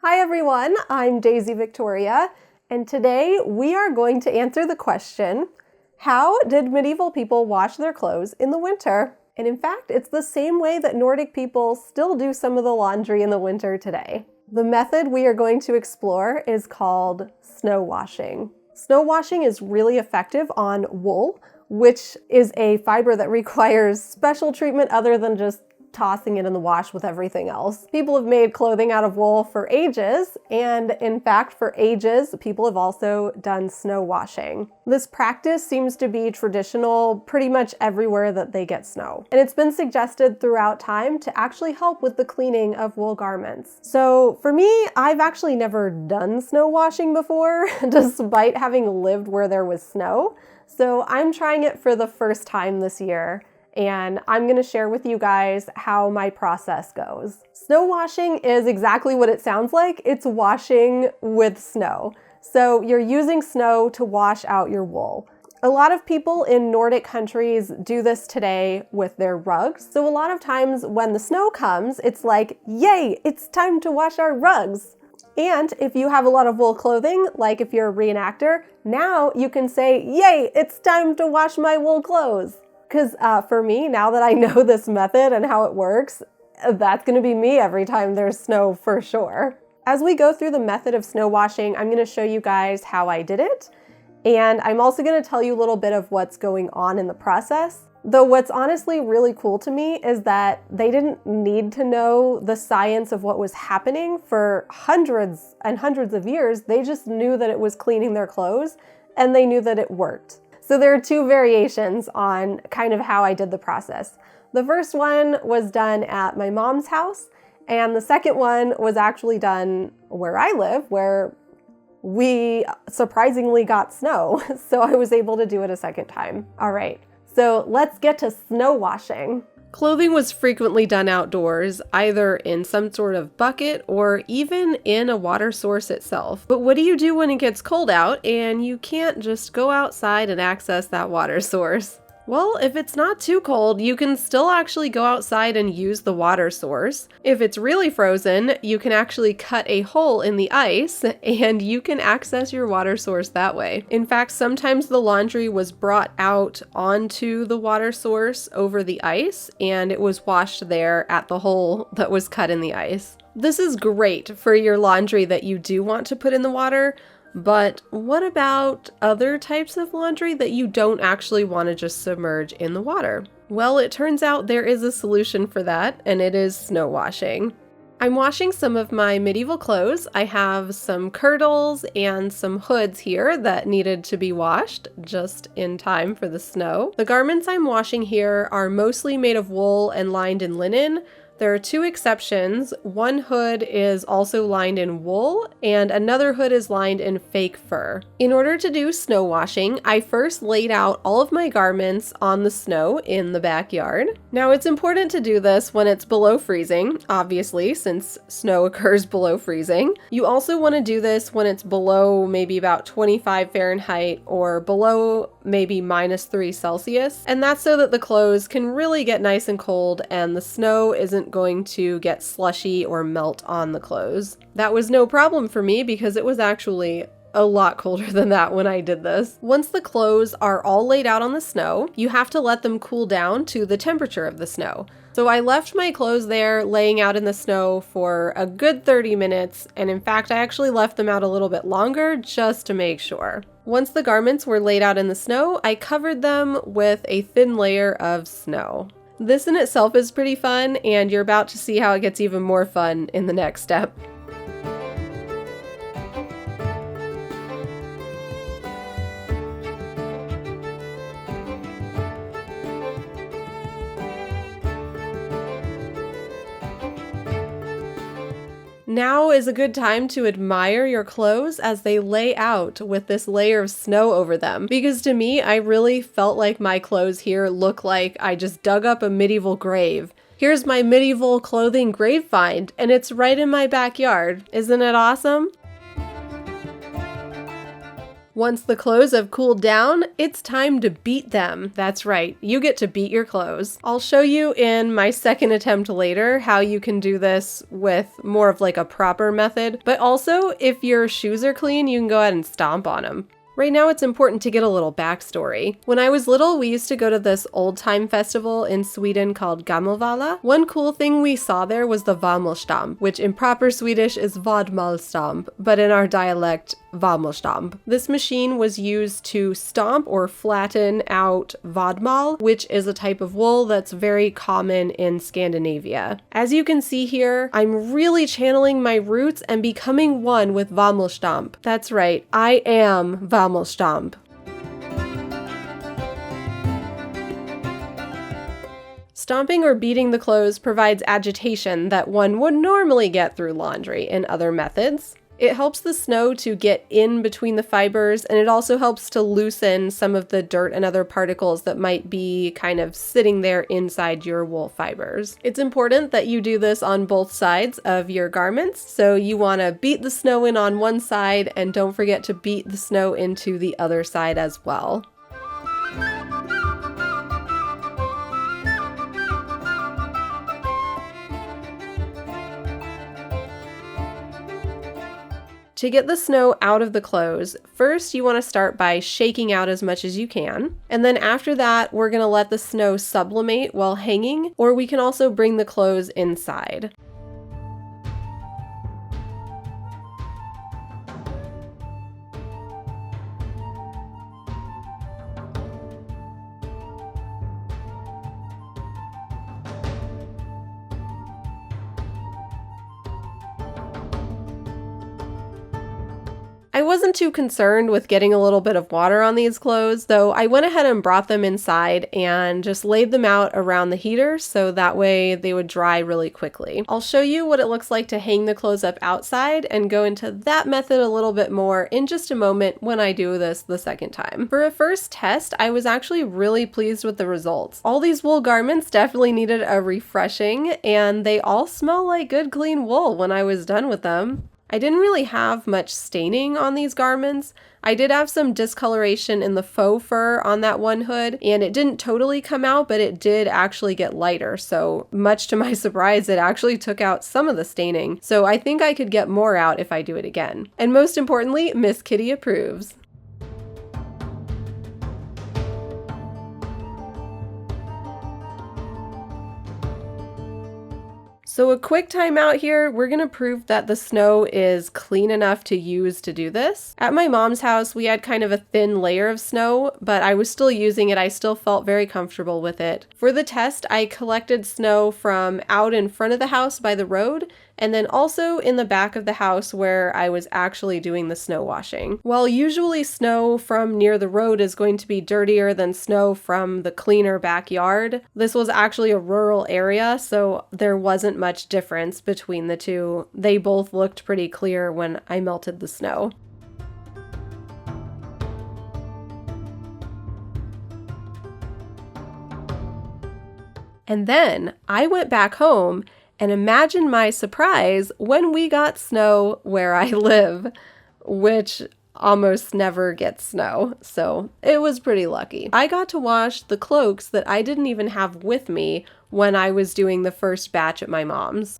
Hi everyone, I'm Daisy Victoria, and today we are going to answer the question, how did medieval people wash their clothes in the winter? And in fact, it's the same way that Nordic people still do some of the laundry in the winter today. The method we are going to explore is called snow washing. Snow washing is really effective on wool, which is a fiber that requires special treatment other than just tossing it in the wash with everything else. People have made clothing out of wool for ages, and in fact, for ages, people have also done snow washing. This practice seems to be traditional pretty much everywhere that they get snow. And it's been suggested throughout time to actually help with the cleaning of wool garments. So for me, I've actually never done snow washing before, despite having lived where there was snow. So I'm trying it for the first time this year. And I'm going to share with you guys how my process goes. Snow washing is exactly what it sounds like. It's washing with snow. So you're using snow to wash out your wool. A lot of people in Nordic countries do this today with their rugs. So a lot of times when the snow comes, it's like, yay, it's time to wash our rugs. And if you have a lot of wool clothing, like if you're a reenactor, now you can say, yay, it's time to wash my wool clothes. Because for me, now that I know this method and how it works, that's going to be me every time there's snow for sure. As we go through the method of snow washing, I'm going to show you guys how I did it. And I'm also going to tell you a little bit of what's going on in the process. Though what's honestly really cool to me is that they didn't need to know the science of what was happening for hundreds and hundreds of years. They just knew that it was cleaning their clothes and they knew that it worked. So there are two variations on kind of how I did the process. The first one was done at my mom's house, and the second one was actually done where I live, where we surprisingly got snow. So I was able to do it a second time. All right, so let's get to snow washing. Clothing was frequently done outdoors, either in some sort of bucket or even in a water source itself. But what do you do when it gets cold out and you can't just go outside and access that water source? Well, if it's not too cold, you can still actually go outside and use the water source. If it's really frozen, you can actually cut a hole in the ice and you can access your water source that way. In fact, sometimes the laundry was brought out onto the water source over the ice and it was washed there at the hole that was cut in the ice. This is great for your laundry that you do want to put in the water. But what about other types of laundry that you don't actually want to just submerge in the water? Well, it turns out there is a solution for that, and it is snow washing. I'm washing some of my medieval clothes. I have some kirtles and some hoods here that needed to be washed just in time for the snow. The garments I'm washing here are mostly made of wool and lined in linen. There are two exceptions. One hood is also lined in wool and another hood is lined in fake fur. In order to do snow washing, I first laid out all of my garments on the snow in the backyard. Now it's important to do this when it's below freezing, obviously, since snow occurs below freezing. You also want to do this when it's below maybe about 25 Fahrenheit or below maybe -3 Celsius. And that's so that the clothes can really get nice and cold and the snow isn't going to get slushy or melt on the clothes. That was no problem for me because it was actually a lot colder than that when I did this. Once the clothes are all laid out on the snow, you have to let them cool down to the temperature of the snow. So I left my clothes there laying out in the snow for a good 30 minutes, and in fact I actually left them out a little bit longer just to make sure. Once the garments were laid out in the snow, I covered them with a thin layer of snow. This in itself is pretty fun, and you're about to see how it gets even more fun in the next step. Now is a good time to admire your clothes as they lay out with this layer of snow over them. Because to me, I really felt like my clothes here look like I just dug up a medieval grave. Here's my medieval clothing grave find, and it's right in my backyard. Isn't it awesome? Once the clothes have cooled down, it's time to beat them. That's right, you get to beat your clothes. I'll show you in my second attempt later how you can do this with more of like a proper method, but also if your shoes are clean, you can go ahead and stomp on them. Right now, it's important to get a little backstory. When I was little, we used to go to this old-time festival in Sweden called Gammelvalla. One cool thing we saw there was the Vammelstamp, which in proper Swedish is Vadmalstamp, but in our dialect, Vammelstamp. This machine was used to stomp or flatten out vadmal, which is a type of wool that's very common in Scandinavia. As you can see here, I'm really channeling my roots and becoming one with Vammelstamp. That's right, I am Vammelstamp. Stomping or beating the clothes provides agitation that one would normally get through laundry in other methods. It helps the snow to get in between the fibers, and it also helps to loosen some of the dirt and other particles that might be kind of sitting there inside your wool fibers. It's important that you do this on both sides of your garments, so you want to beat the snow in on one side and don't forget to beat the snow into the other side as well. To get the snow out of the clothes, first you want to start by shaking out as much as you can. And then after that, we're going to let the snow sublimate while hanging, or we can also bring the clothes inside. I wasn't too concerned with getting a little bit of water on these clothes, though I went ahead and brought them inside and just laid them out around the heater so that way they would dry really quickly. I'll show you what it looks like to hang the clothes up outside and go into that method a little bit more in just a moment when I do this the second time. For a first test, I was actually really pleased with the results. All these wool garments definitely needed a refreshing, and they all smell like good clean wool when I was done with them. I didn't really have much staining on these garments. I did have some discoloration in the faux fur on that one hood, and it didn't totally come out, but it did actually get lighter. So much to my surprise, it actually took out some of the staining. So I think I could get more out if I do it again. And most importantly, Miss Kitty approves. So a quick time out here, we're gonna prove that the snow is clean enough to use to do this. At my mom's house, we had kind of a thin layer of snow, but I was still using it. I still felt very comfortable with it. For the test, I collected snow from out in front of the house by the road, and then also in the back of the house where I was actually doing the snow washing. While usually snow from near the road is going to be dirtier than snow from the cleaner backyard, this was actually a rural area, so there wasn't much difference between the two. They both looked pretty clear when I melted the snow. And then I went back home and imagine my surprise when we got snow where I live, which almost never gets snow, so it was pretty lucky. I got to wash the cloaks that I didn't even have with me when I was doing the first batch at my mom's.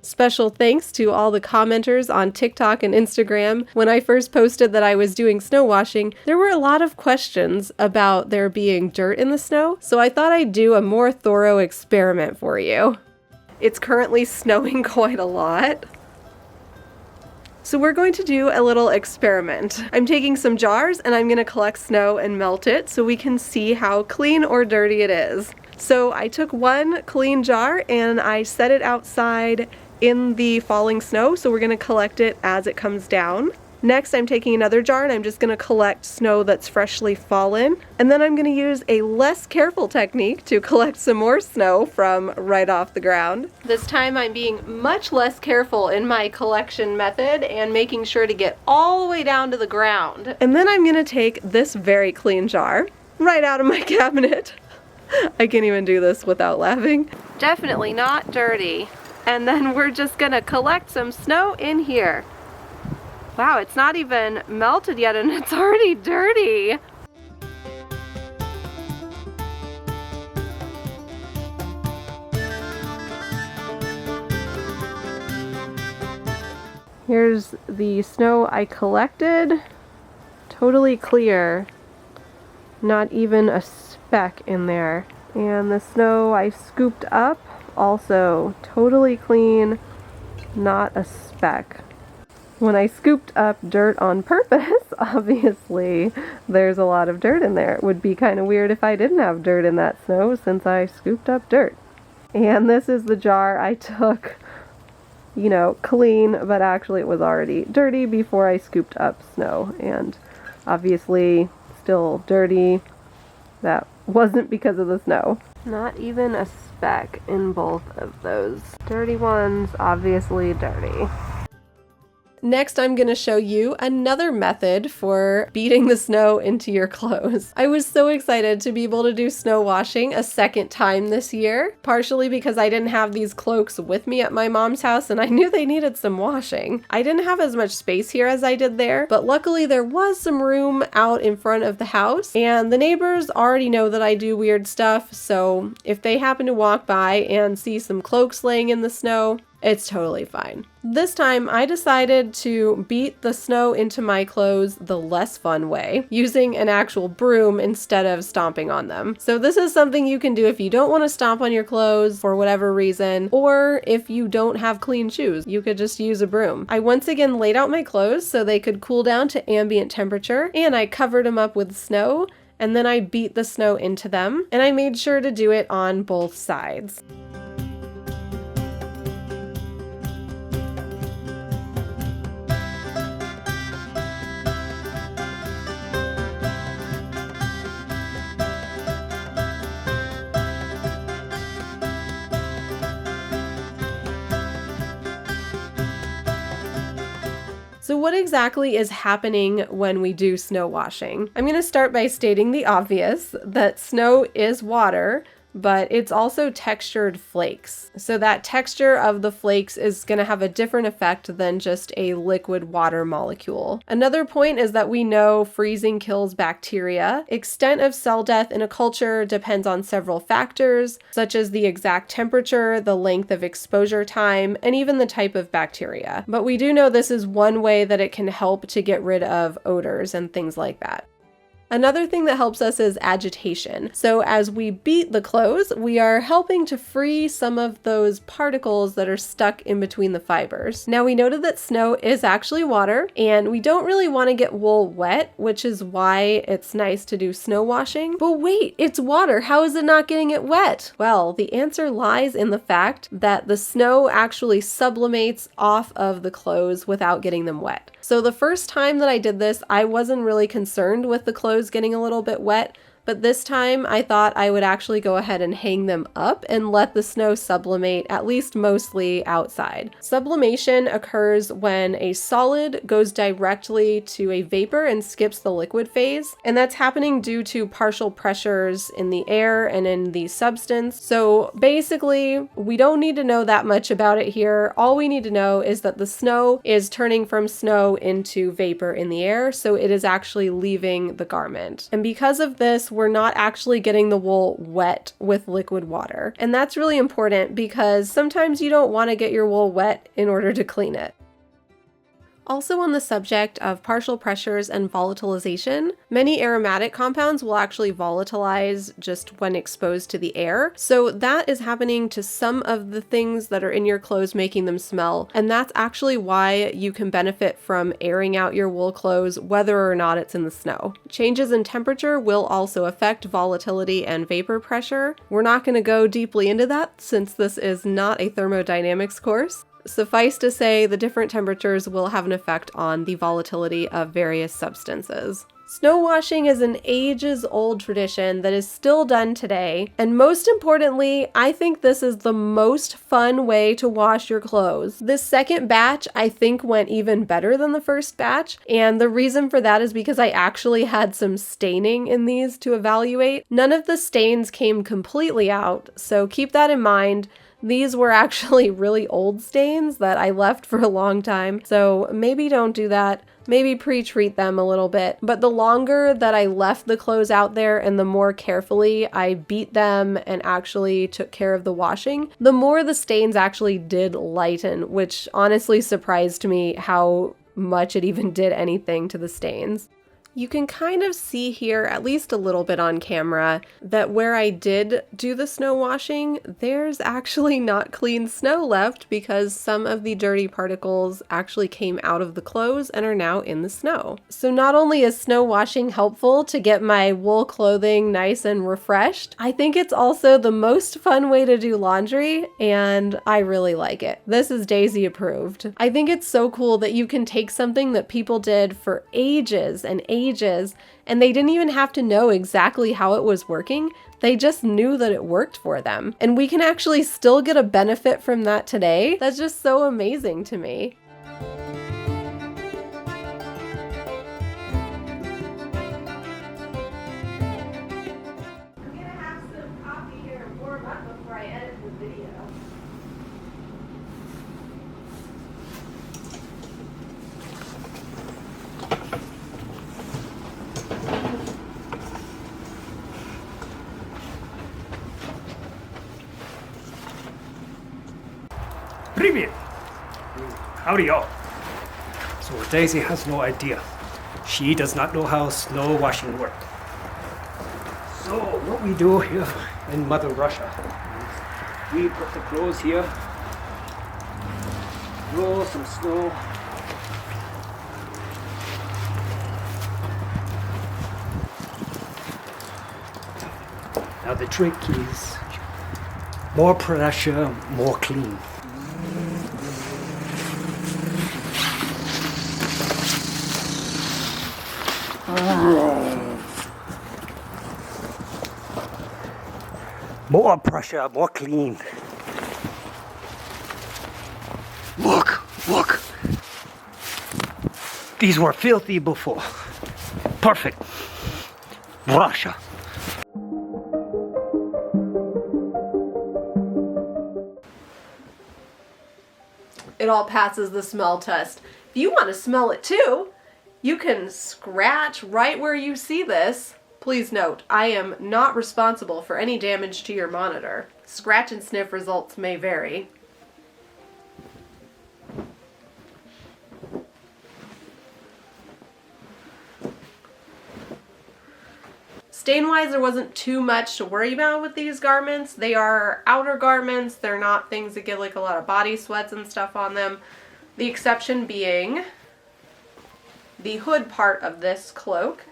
Special thanks to all the commenters on TikTok and Instagram. When I first posted that I was doing snow washing, there were a lot of questions about there being dirt in the snow, so I thought I'd do a more thorough experiment for you. It's currently snowing quite a lot. So we're going to do a little experiment. I'm taking some jars and I'm going to collect snow and melt it so we can see how clean or dirty it is. So I took one clean jar and I set it outside in the falling snow, so we're going to collect it as it comes down. Next, I'm taking another jar and I'm just going to collect snow that's freshly fallen. And then I'm going to use a less careful technique to collect some more snow from right off the ground. This time I'm being much less careful in my collection method and making sure to get all the way down to the ground. And then I'm going to take this very clean jar right out of my cabinet. I can't even do this without laughing. Definitely not dirty. And then we're just gonna collect some snow in here. Wow, it's not even melted yet and it's already dirty. Here's the snow I collected. Totally clear. Not even a speck in there. And the snow I scooped up, also totally clean, not a speck. When I scooped up dirt on purpose, obviously there's a lot of dirt in there. It would be kind of weird if I didn't have dirt in that snow since I scooped up dirt. And this is the jar I took, you know, clean, but actually it was already dirty before I scooped up snow. And obviously still dirty. That wasn't because of the snow. Not even a speck in both of those. Dirty ones, obviously dirty. Next, I'm going to show you another method for beating the snow into your clothes. I was so excited to be able to do snow washing a second time this year, partially because I didn't have these cloaks with me at my mom's house and I knew they needed some washing. I didn't have as much space here as I did there, but luckily there was some room out in front of the house and the neighbors already know that I do weird stuff, so if they happen to walk by and see some cloaks laying in the snow, it's totally fine. This time I decided to beat the snow into my clothes the less fun way, using an actual broom instead of stomping on them. So this is something you can do if you don't want to stomp on your clothes for whatever reason, or if you don't have clean shoes, you could just use a broom. I once again laid out my clothes so they could cool down to ambient temperature, and I covered them up with snow, and then I beat the snow into them, and I made sure to do it on both sides. So what exactly is happening when we do snow washing? I'm going to start by stating the obvious, that snow is water, but it's also textured flakes. So that texture of the flakes is going to have a different effect than just a liquid water molecule. Another point is that we know freezing kills bacteria. Extent of cell death in a culture depends on several factors, such as the exact temperature, the length of exposure time, and even the type of bacteria. But we do know this is one way that it can help to get rid of odors and things like that. Another thing that helps us is agitation. So as we beat the clothes, we are helping to free some of those particles that are stuck in between the fibers. Now we noted that snow is actually water, and we don't really want to get wool wet, which is why it's nice to do snow washing. But wait, it's water. How is it not getting it wet? Well, the answer lies in the fact that the snow actually sublimates off of the clothes without getting them wet. So the first time that I did this, I wasn't really concerned with the clothes getting a little bit wet, but this time I thought I would actually go ahead and hang them up and let the snow sublimate, at least mostly outside. Sublimation occurs when a solid goes directly to a vapor and skips the liquid phase, and that's happening due to partial pressures in the air and in the substance. So basically, we don't need to know that much about it here. All we need to know is that the snow is turning from snow into vapor in the air, so it is actually leaving the garment. And because of this, we're not actually getting the wool wet with liquid water. And that's really important because sometimes you don't want to get your wool wet in order to clean it. Also on the subject of partial pressures and volatilization, many aromatic compounds will actually volatilize just when exposed to the air. So that is happening to some of the things that are in your clothes, making them smell. And that's actually why you can benefit from airing out your wool clothes, whether or not it's in the snow. Changes in temperature will also affect volatility and vapor pressure. We're not going to go deeply into that since this is not a thermodynamics course. Suffice to say, the different temperatures will have an effect on the volatility of various substances. Snow washing is an ages-old tradition that is still done today, and most importantly, I think this is the most fun way to wash your clothes. This second batch, I think, went even better than the first batch, and the reason for that is because I actually had some staining in these to evaluate. None of the stains came completely out, so keep that in mind. These were actually really old stains that I left for a long time, so maybe don't do that. Maybe pre-treat them a little bit. But the longer that I left the clothes out there and the more carefully I beat them and actually took care of the washing, the more the stains actually did lighten, which honestly surprised me how much it even did anything to the stains. You can kind of see here, at least a little bit on camera, that where I did do the snow washing, there's actually not clean snow left because some of the dirty particles actually came out of the clothes and are now in the snow. So not only is snow washing helpful to get my wool clothing nice and refreshed, I think it's also the most fun way to do laundry, and I really like it. This is Daisy approved. I think it's so cool that you can take something that people did for ages and ages, and they didn't even have to know exactly how it was working. They just knew that it worked for them. And we can actually still get a benefit from that today. That's just so amazing to me. I'm gonna have some coffee here and warm up before I edit the video. Привет! Howdy all. So Daisy has no idea. She does not know how snow washing works. So what we do here in Mother Russia, we put the clothes here, roll some snow, now the trick is more pressure, more clean. More pressure, more clean. Look, look. These were filthy before. Perfect. Russia. It all passes the smell test. If you want to smell it too, you can scratch right where you see this. Please note, I am not responsible for any damage to your monitor. Scratch and sniff results may vary. Stain-wise, there wasn't too much to worry about with these garments. They are outer garments. They're not things that get like a lot of body sweats and stuff on them. The exception being the hood part of this cloak.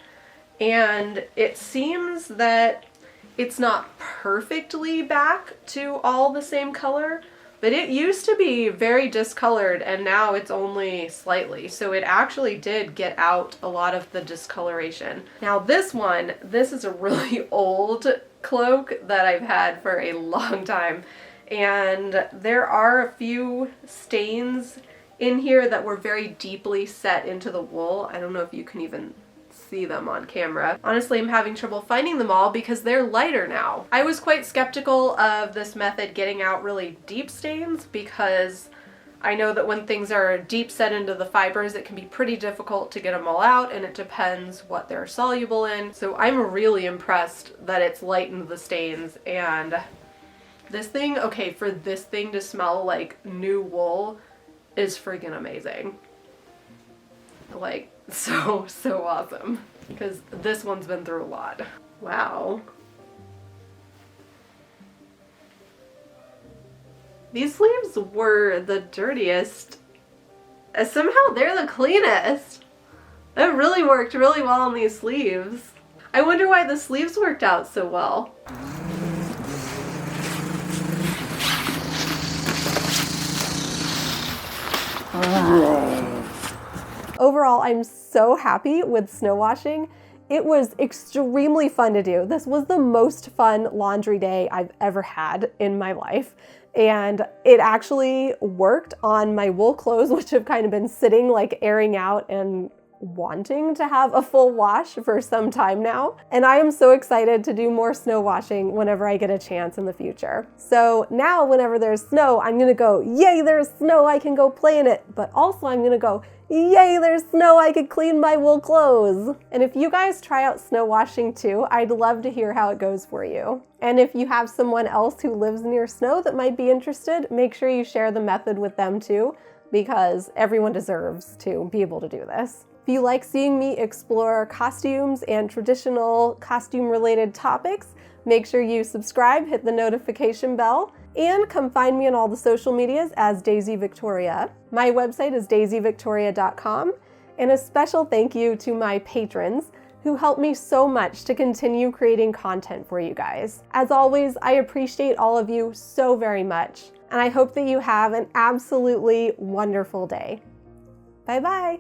And it seems that it's not perfectly back to all the same color, but it used to be very discolored and now it's only slightly. So it actually did get out a lot of the discoloration. Now this is a really old cloak that I've had for a long time. And there are a few stains in here that were very deeply set into the wool. I don't know if you can even see them on camera. Honestly, I'm having trouble finding them all because they're lighter now. I was quite skeptical of this method getting out really deep stains because I know that when things are deep set into the fibers, it can be pretty difficult to get them all out, and it depends what they're soluble in. So I'm really impressed that it's lightened the stains. And this thing, okay, for this thing to smell like new wool is freaking amazing. Like, so awesome, because this one's been through a lot. Wow. These sleeves were the dirtiest. Somehow they're the cleanest. That really worked really well on these sleeves. I wonder why the sleeves worked out so well. Overall, I'm so happy with snow washing. It was extremely fun to do. This was the most fun laundry day I've ever had in my life. And it actually worked on my wool clothes, which have kind of been sitting like airing out and wanting to have a full wash for some time now, and I am so excited to do more snow washing whenever I get a chance in the future. So now whenever there's snow, I'm gonna go, yay, there's snow, I can go play in it, but also I'm gonna go, yay, there's snow, I could clean my wool clothes. And if you guys try out snow washing too, I'd love to hear how it goes for you. And if you have someone else who lives near snow that might be interested, make sure you share the method with them too, because everyone deserves to be able to do this. If you like seeing me explore costumes and traditional costume-related topics, make sure you subscribe, hit the notification bell, and come find me on all the social medias as Daisy Viktoria. My website is daisyviktoria.com, and a special thank you to my patrons who help me so much to continue creating content for you guys. As always, I appreciate all of you so very much, and I hope that you have an absolutely wonderful day. Bye-bye.